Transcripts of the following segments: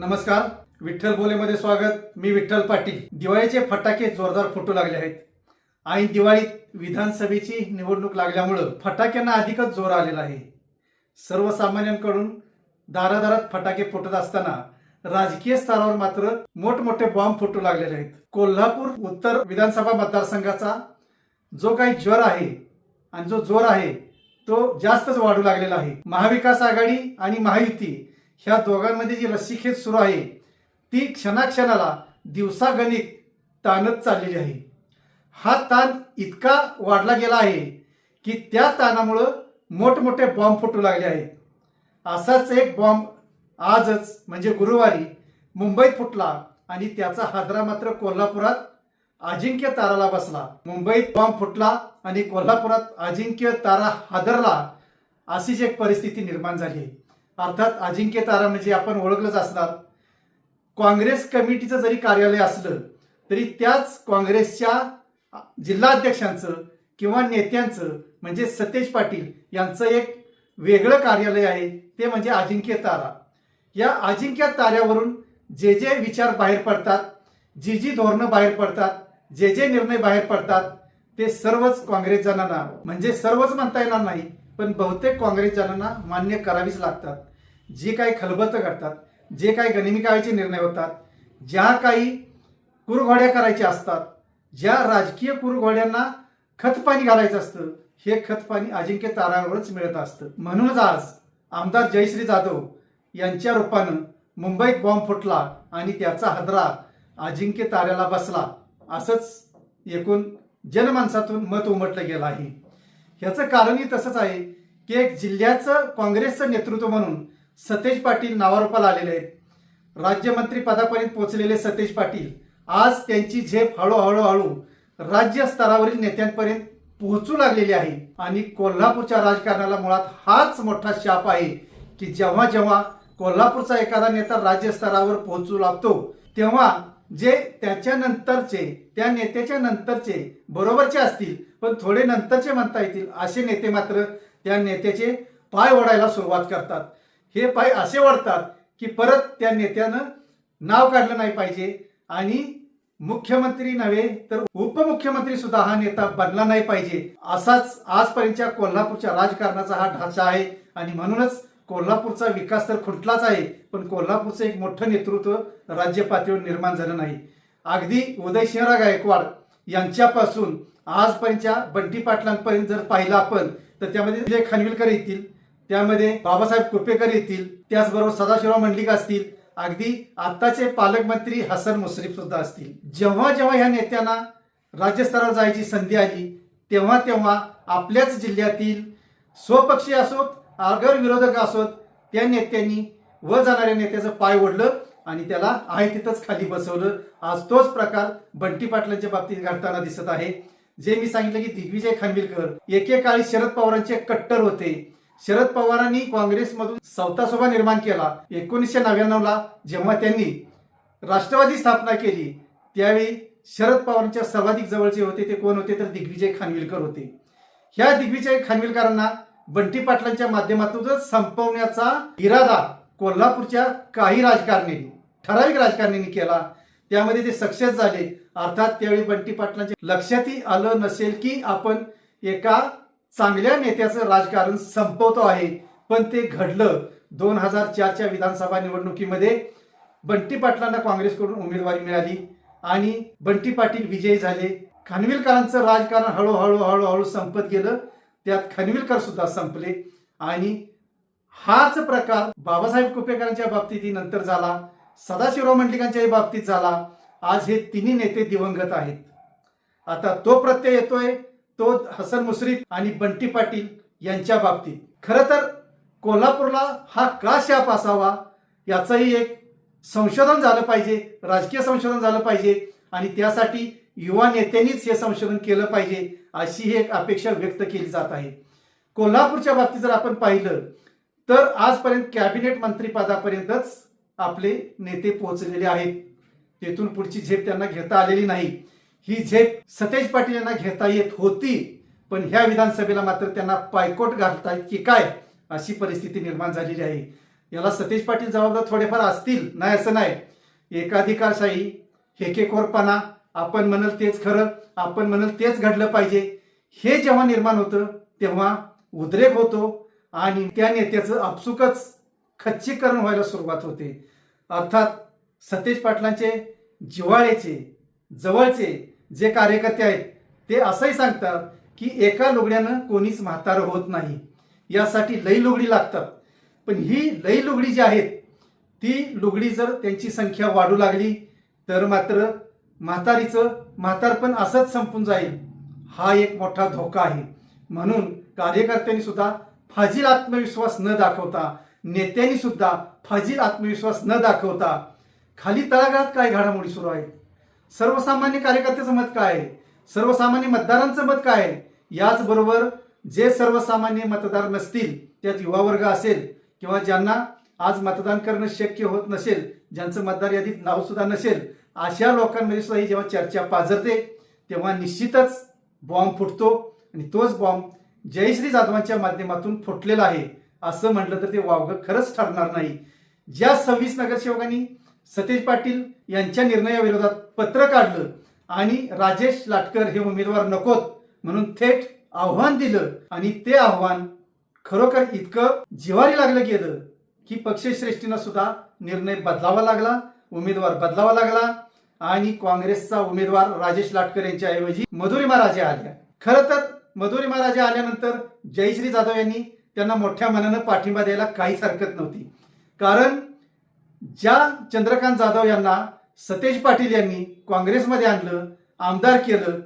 नमस्कार, विठ्ठल बोलेमध्ये स्वागत। मी विठ्ठल पाटील। दिवाळीचे फटाके जोरदार फुटू लागले आहेत। ऐन दिवाळीत विधानसभेची निवडणूक लागल्यामुळे फटाक्यांना अधिकच जोर आलेला आहे। सर्वसामान्यांकडून दारादारात फटाके फुटत असताना राजकीय स्तरावर मात्र मोठमोठे बॉम्ब फुटू लागलेले आहेत। कोल्हापूर उत्तर विधानसभा मतदारसंघाचा जो काही ज्वर आहे आणि जो जोर आहे तो जास्तच वाढू लागलेला आहे। महाविकास आघाडी आणि महायुती ह्या दोघांमध्ये जी रस्सीखेच सुरू आहे ती क्षणाक्षणाला दिवसागणिक ताणत चाललेली आहे। हा ताण इतका वाढला गेला आहे की त्या ताणामुळे मोठमोठे बॉम्ब फुटू लागले आहेत। असाच एक बॉम्ब आजच म्हणजे गुरुवारी मुंबईत फुटला आणि त्याचा हादरा मात्र कोल्हापुरात अजिंक्य ताराला बसला। मुंबईत बॉम्ब फुटला आणि कोल्हापुरात अजिंक्य तारा हादरला, अशीच एक परिस्थिती निर्माण झाली आहे। अर्थात अजिंक्य तारा म्हणजे आपण ओळखलंच असणार। काँग्रेस कमिटीचं जरी कार्यालय असलं तरी त्याच काँग्रेसच्या जिल्हाध्यक्षांचं किंवा नेत्यांचं म्हणजे सतेज पाटील यांचं एक वेगळं कार्यालय आहे, ते म्हणजे अजिंक्य तारा। या अजिंक्य ताऱ्यावरून जे जे विचार बाहेर पडतात, जी जी धोरणं बाहेर पडतात, जे जे निर्णय बाहेर पडतात ते सर्वच काँग्रेस जनांना, म्हणजे सर्वच म्हणता येणार नाही पण बहुतेक काँग्रेस जनांना मान्य करावीच लागतात। जे काही खलबतं घडतात, जे काही गनिमिकाचे निर्णय होतात, ज्या काही कुरघोड्या करायच्या असतात, ज्या राजकीय कुरघोड्यांना खतपाणी घालायचं असतं, हे खतपाणी अजिंक्य ताऱ्यावरच मिळत असतं। म्हणूनच आज आमदार जयश्री जाधव यांच्या रूपानं मुंबईत बॉम्ब फुटला आणि त्याचा हादरा अजिंक्य ताऱ्याला बसला, असंच एकूण जनमानसातून मत उमटलं गेलं आहे। ह्याचं कारणही तसंच आहे की एक जिल्ह्याचं काँग्रेसचं नेतृत्व म्हणून सतेज पाटील नावारूपाला आलेले आहेत। राज्यमंत्री पदापर्यंत पोहोचलेले सतेज पाटील आज त्यांची झेप हळूहळू राज्य स्तरावरील नेत्यांपर्यंत पोहोचू लागलेली आहे आणि कोल्हापूरच्या राजकारणाला मुळात हाच मोठा शाप आहे की जेव्हा जेव्हा कोल्हापूरचा एखादा नेता राज्य स्तरावर पोहोचू लागतो तेव्हा जे त्याच्यानंतरचे, त्या नेत्याच्या नंतरचे बरोबरचे असतील पण थोडे नंतरचे म्हणता येतील असे नेते मात्र त्या नेत्याचे पाय ओढायला सुरुवात करतात। हे पाय असे ओढतात की परत त्या नेत्यानं नाव काढलं नाही पाहिजे आणि मुख्यमंत्री नव्हे तर उपमुख्यमंत्री सुद्धा हा नेता बनला नाही पाहिजे, असाच आजपर्यंतच्या कोल्हापूरच्या राजकारणाचा हा ढाचा आहे। आणि म्हणूनच कोल्हापूरचा विकास तर खुंटलाच आहे पण कोल्हापूरचं एक मोठं नेतृत्व राज्य पातळीवर निर्माण झालं नाही। अगदी उदयसिंहराव गायकवाड यांच्यापासून आजपर्यंतच्या बंटी पाटलांपर्यंत जर पाहिलं आपण तर त्यामध्ये विजय खानविलकर येतील, त्यामध्ये बाबासाहेब कुपेकर येतील, त्याचबरोबर सदाशिवराव मंडलिक असतील, अगदी आत्ताचे पालकमंत्री हसन मुश्रीफ सुद्धा असतील। जेव्हा जेव्हा ह्या नेत्यांना राज्यस्तरावर जायची संधी आली तेव्हा तेव्हा आपल्याच जिल्ह्यातील स्वपक्षी असोत, आगर विरोधक असोत, त्या नेत्यांनी व जाणाऱ्या नेत्याचं पाय ओढलं आणि त्याला आहे तिथंच खाली बसवलं। आज तोच प्रकार बंटी पाटलांच्या बाबतीत घडताना दिसत आहे। जे मी सांगितलं की दिग्विजय खानविलकर एकेकाळी शरद पवारांचे कट्टर होते। शरद पवारांनी काँग्रेसमधून सौतासोबा निर्माण केला। 1999ला जेव्हा त्यांनी राष्ट्रवादी स्थापना केली त्यावेळी शरद पवारांच्या सर्वाधिक जवळचे होते ते कोण होते तर दिग्विजय खानविलकर होते। ह्या दिग्विजय खानविलकरांना बंटी पाटलांच्या माध्यमातूनच संपवण्याचा इरादा कोल्हापूरच्या काही राजकारण्यांनी, ठराविक राजकारण्यांनी केला, त्यामध्ये ते सक्सेस झाले। अर्थात त्यावेळी बंटी पाटलांच्या लक्षातही आलं नसेल की आपण एका चांगल्या नेत्याचं राजकारण संपवतो आहे, पण ते घडलं। 2004च्या विधानसभा निवडणुकीमध्ये बंटी पाटलांना काँग्रेसकडून उमेदवारी मिळाली आणि बंटी पाटील विजयी झाले। खानविलकरांचं राजकारण हळूहळू संपत गेलं, त्यात खानविलकर सुद्धा संपले आणि हाच प्रकार बाबासाहेब कुपेकरांच्या बाबतीत नंतर झाला, सदाशिवराव मंडलिकांच्या बाबतीत झाला। आज हे तिन्ही नेते दिवंगत आहेत। आता तो प्रत्यय येतोय तो हसन मुश्रीफ आणि बंटी पाटील यांच्या बाबतीत। खरं तर कोल्हापूरला हा का शाप असावा याचंही एक संशोधन झालं पाहिजे, राजकीय संशोधन झालं पाहिजे आणि त्यासाठी युवा नेत्यांनीच हे संशोधन केलं पाहिजे अशी एक अपेक्षा व्यक्त केली जात आहे। कोल्हापूरच्या बाबतीत जर आपण पाहिलं तर आजपर्यंत कॅबिनेट मंत्रीपदापर्यंतच आपले नेते पोहोचलेले आहेत। तेथून पुढची झेप त्यांना घेता आलेली नाही। ही झेप सतेज पाटील यांना घेता येत होती पण ह्या विधानसभेला मात्र त्यांना पायकोट घालता येत की काय अशी परिस्थिती निर्माण झालेली आहे। याला सतेज पाटील जबाबदार थोडेफार असतील, नाही असं नाही. एकाधिकारशाही, हेकेखोरपणा, आपण म्हणाल तेच खरं, आपण म्हणाल तेच घडलं पाहिजे, हे जेव्हा निर्माण होतं तेव्हा उद्रेक होतो आणि त्या नेत्याचं आपसुकच खच्चीकरण व्हायला सुरुवात होते. अर्थात सतेज पाटलांचे जिव्हाळ्याचे जवळचे जे कार्यकर्ते आहेत ते असंही सांगतात की एका लुगड्यानं कोणीच म्हातारं होत नाही, यासाठी लई लुगडी लागतात. पण ही लई लुगडी जी आहेत ती लुगडी जर त्यांची संख्या वाढू लागली तर मात्र म्हातारपण असंच संपून जाईल, हा एक मोठा धोका आहे. म्हणून कार्यकर्त्यांनी सुद्धा फाजील आत्मविश्वास न दाखवता, नेत्यांनी सुद्धा फाजील आत्मविश्वास न दाखवता खाली तळागाळात काय घडामोडी सुरू आहेत, सर्वसामान्य कार्यकर्त्याचं मत काय आहे, सर्वसामान्य मतदारांचं मत काय आहे, याचबरोबर जे सर्वसामान्य मतदार नसतील, त्यात युवा वर्ग असेल किंवा ज्यांना आज मतदान करणं शक्य होत नसेल, ज्यांचं मतदार यादीत नाव सुद्धा नसेल, अशा लोकांमध्ये सुद्धा ही जेव्हा चर्चा पाझरते तेव्हा निश्चितच बॉम्ब फुटतो. आणि तोच बॉम्ब जयश्री जाधवांच्या माध्यमातून फुटलेला आहे असं म्हटलं तर ते वावगं खरंच ठरणार नाही. ज्या 26 नगरसेवकांनी सतेज पाटील यांच्या निर्णयाविरोधात पत्र काढलं आणि राजेश लाटकर हे उमेदवार नकोत म्हणून थेट आव्हान दिलं आणि ते आव्हान खरोखर इतकं जिव्हारी लागलं गेलं की पक्षश्रेष्ठींना सुद्धा निर्णय बदलावा लागला, उमेदवार बदलावा लागला आणि काँग्रेसचा उमेदवार राजेश लाटकर यांच्या ऐवजी मधुरिमा राजे आल्या. खरं तर मधुरिमा राजे आल्यानंतर जयश्री जाधव यांनी त्यांना मोठ्या मनानं पाठिंबा द्यायला काहीच हरकत नव्हती. कारण ज्या चंद्रकांत जाधव यांना सतेज पाटील यांनी काँग्रेसमध्ये आणलं, आमदार केलं,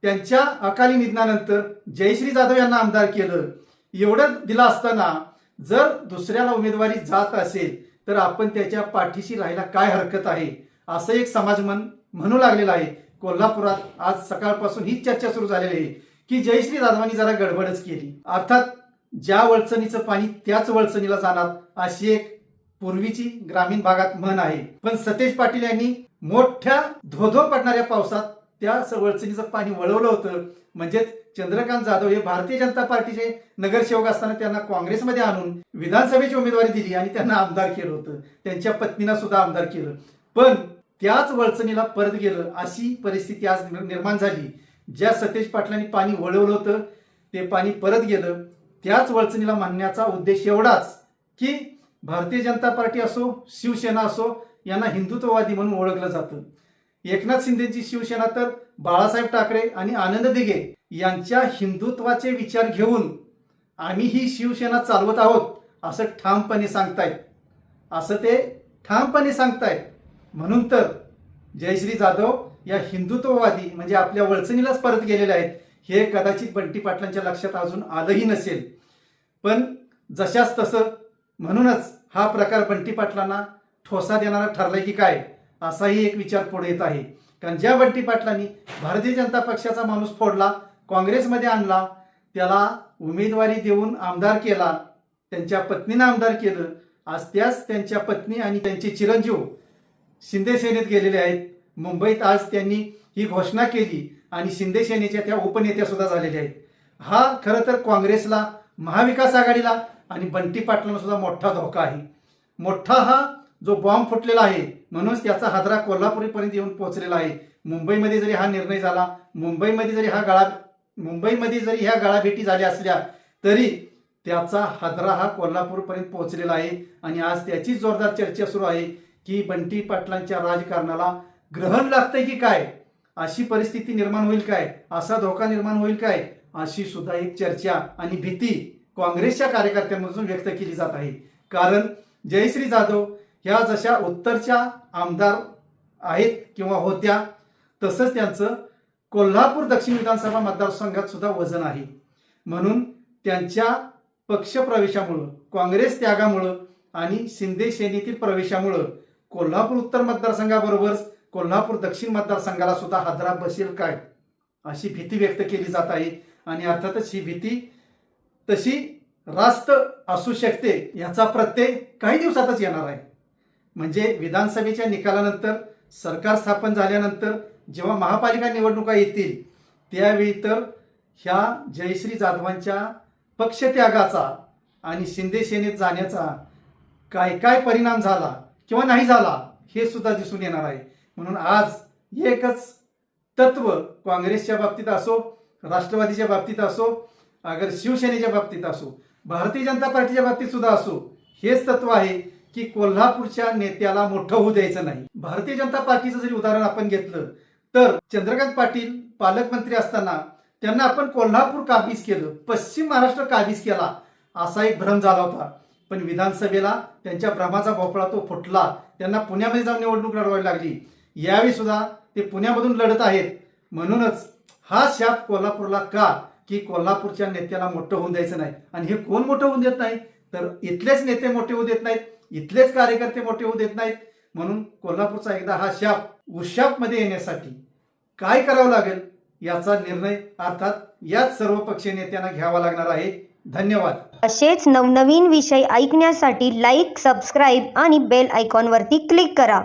त्यांच्या अकाली निधनानंतर जयश्री जाधव यांना आमदार केलं, एवढं दिलं असताना जर दुसऱ्याला उमेदवारी जात असेल तर आपण त्याच्या पाठीशी राहायला काय हरकत आहे, असं एक समाज म्हणू लागलेला आहे. कोल्हापुरात आज सकाळपासून ही चर्चा सुरू झालेली आहे की जयश्री जाधवांनी जरा गडबडच केली. अर्थात ज्या वळचणीचं पाणी त्याच वळचणीला जाणार, अशी एक पूर्वीची ग्रामीण भागात म्हण आहे. पण सतेज पाटील यांनी मोठ्या धोधो पडणाऱ्या पावसात त्या वळचणीचं पाणी वळवलं होतं. म्हणजेच चंद्रकांत जाधव हे भारतीय जनता पार्टीचे नगरसेवक असताना त्यांना काँग्रेसमध्ये आणून विधानसभेची उमेदवारी दिली आणि त्यांना आमदार केलं होतं, त्यांच्या पत्नीला सुद्धा आमदार केलं. पण त्याच वळचणीला परत गेलं, अशी परिस्थिती आज निर्माण झाली. ज्या सतेज पाटलांनी पाणी वळवलं होतं ते पाणी परत गेलं. त्याच वळचणीला मानण्याचा उद्देश एवढाच की भारतीय जनता पार्टी असो, शिवसेना असो, यांना हिंदुत्ववादी म्हणून ओळखलं जातं. एकनाथ शिंदेची शिवसेना तर बाळासाहेब ठाकरे आणि आनंद दिघे यांच्या हिंदुत्वाचे विचार घेऊन आम्ही ही शिवसेना चालवत आहोत असं ठामपणे सांगतायत. म्हणून तर जयश्री जाधव या हिंदुत्ववादी म्हणजे आपल्या वळचणीलाच परत गेलेले आहेत, हे कदाचित बंटी पाटलांच्या लक्षात अजून आलंही नसेल. पण जशाच तसं, म्हणूनच हा प्रकार बंटी पाटलांना ठोसा देणारा ठरलाय की काय, असाही एक विचार पुढे येत आहे. कारण ज्या बंटी पाटलांनी भारतीय जनता पक्षाचा माणूस फोडला, काँग्रेसमध्ये आणला, त्याला उमेदवारी देऊन आमदार केला, त्यांच्या पत्नीनं आमदार केलं, आज त्याच त्यांच्या पत्नी आणि त्यांचे चिरंजीव शिंदे सेनेत गेलेले आहेत. मुंबईत आज त्यांनी ही घोषणा केली आणि शिंदे सेनेच्या त्या उपनेत्या सुद्धा झालेल्या आहेत. हा खरं तर काँग्रेसला, महाविकास आघाडीला आणि बंटी पाटलांना सुद्धा मोठा धोका आहे. मोठा हा जो बॉम्ब फुटलेला आहे, म्हणूनच त्याचा हादरा कोल्हापूरपर्यंत येऊन पोहोचलेला आहे. मुंबईमध्ये जरी हा निर्णय झाला, मुंबईमध्ये जरी ह्या गाळाभेटी झाल्या असल्या तरी त्याचा हादरा हा कोल्हापूरपर्यंत पोहोचलेला आहे. आणि आज त्याची जोरदार चर्चा सुरू आहे की बंटी पाटलांच्या राजकारणाला ग्रहण लागतंय की काय, अशी परिस्थिती निर्माण होईल काय, असा धोका निर्माण होईल काय, अशी सुद्धा एक चर्चा आणि भीती काँग्रेसच्या कार्यकर्त्यांमधून व्यक्त केली जात आहे. कारण जयश्री जाधव ह्या जशा उत्तरच्या आमदार आहेत किंवा होत्या, तसंच त्यांचं कोल्हापूर दक्षिण विधानसभा मतदारसंघात सुद्धा वजन आहे. म्हणून त्यांच्या पक्ष प्रवेशामुळं, काँग्रेस त्यागामुळं आणि शिंदे सेनेतील प्रवेशामुळं कोल्हापूर उत्तर मतदारसंघाबरोबरच कोल्हापूर दक्षिण मतदारसंघाला सुद्धा हादरा बसेल काय, अशी भीती व्यक्त केली जात आहे. आणि अर्थातच ही भीती तशी रास्त असू शकते, याचा प्रत्यय काही दिवसातच येणार आहे. म्हणजे विधानसभेच्या निकालानंतर, सरकार स्थापन झाल्यानंतर जेव्हा महापालिका निवडणुका येतील त्यावेळी तर ह्या जयश्री जाधवांच्या पक्षत्यागाचा आणि शिंदे सेनेत जाण्याचा काय काय परिणाम झाला किंवा नाही झाला हे सुद्धा दिसून येणार आहे. म्हणून आज एकच तत्व काँग्रेसच्या बाबतीत असो, राष्ट्रवादीच्या बाबतीत असो, अगर शिवसेनेच्या बाबतीत असो, भारतीय जनता पार्टीच्या बाबतीत सुद्धा असो, हेच तत्व आहे की कोल्हापूरच्या नेत्याला मोठं होऊ द्यायचं नाही. भारतीय जनता पार्टीचं जरी उदाहरण आपण घेतलं तर चंद्रकांत पाटील पालकमंत्री असताना त्यांना आपण कोल्हापूर काबीज केलं, पश्चिम महाराष्ट्र काबीज केला असा एक भ्रम झाला होता. पण विधानसभेला त्यांच्या भ्रमाचा भोपळा तो फुटला. त्यांना पुण्यामध्ये जाऊन निवडणूक लढवावी लागली. यावेळी सुद्धा ते पुण्यामधून लढत आहेत. म्हणूनच हा शाप कोल्हापूरला का, की कोल्हापूरच्या नेत्याला मोठं होऊन द्यायचं नाही. आणि हे कोण मोठं होऊन देत नाही तर इथलेच नेते मोठे होऊ देत नाहीत, इथलेच कार्यकर्ते मोठे होऊ देत नाहीत. म्हणून कोल्हापूरचा एकदा हा शाप उशापमध्ये येण्यासाठी काय करावं लागेल याचा निर्णय अर्थात याच सर्वपक्षीय नेत्यांना घ्यावा लागणार आहे. धन्यवाद. असेच नवनवीन विषय ऐकण्यासाठी लाईक, सबस्क्राईब आणि बेल आयकॉनवरती क्लिक करा.